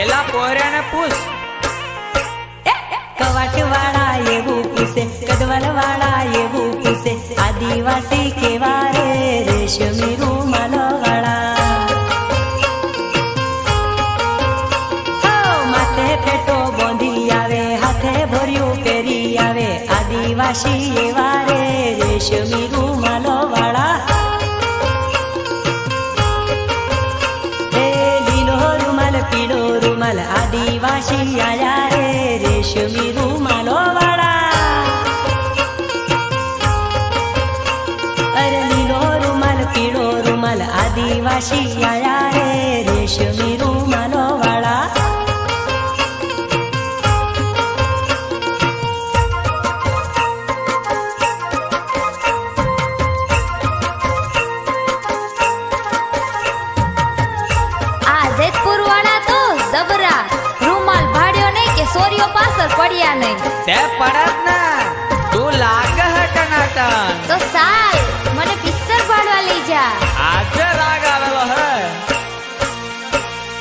પેલા પોરાને પૂછ. કવાટ વાળા એવું પૂછે, કદવલ વાળા એવું પૂછે, આદિવાસી કેવા રે રેશમી રૂમાલો વાળા. માથે પેટો બોંધી આવે, હાથે ભર્યું પહેરી આવે, આદિવાસી એવા રે રેશમી રૂમાલો વાળા. લીલો રૂમાલ પીળો રૂમાલ આદિવાસી આયા રે રેશમી રૂમાલો વાળા. અરે લીલો રૂમાલ પીળો રૂમાલ આદિવાસી આયા રે રેશમી રૂમાલો વાળા. સોરીઓ પાછળ પડ્યા નહીં તે પડત ના. તું લાગે હે ટનાટન. તો સાલ મને પિક્ચર ભાડવા લઈ જા. આજે રાગ આવેલો હે.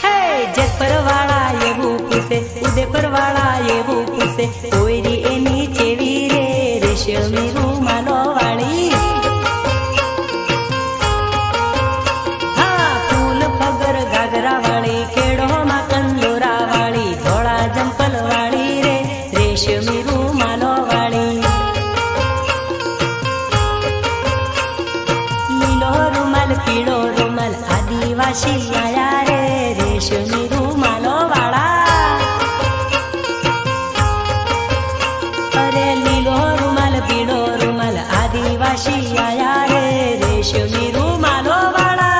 હે જેતપર વાળા એવું પૂછે, ઉદયપર વાળા એવું પૂછે, કોઈરી એની ચેવી રે રેશમી રૂમાલો વાળી. હા ફૂલ પગર ગાગરા વાળી, ખેડોમાં કંદોરા વાળી, ધોળા જંપલ વાળી રે રેશમી રૂમાલો વાળી. લીલો રૂમાલ પીળો રૂમાલ આદિવાસી આયા રે રેશમી રૂમાલો વાળા. અરે લીલો રૂમાલ પીળો રૂમાલ આદિવાસી આયા રે રેશમી રૂમાલો વાળા.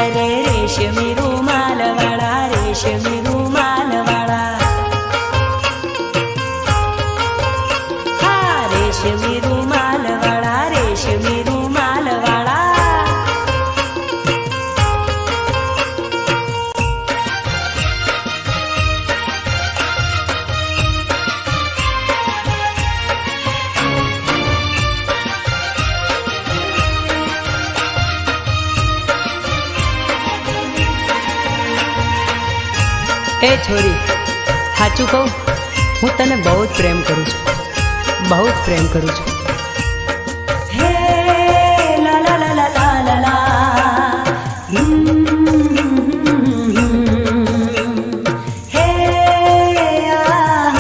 અરે રેશમી રૂમાલ વાળા, રેશમી રૂમાલ વાળા. હા રેશમી રૂમાલ વાળા, રેશમી રૂમાલ વાળા. એ છોરી, સાચું કહું, હું તને બહુ જ પ્રેમ કરું છું, બહુ જ પ્રેમ કરું છું.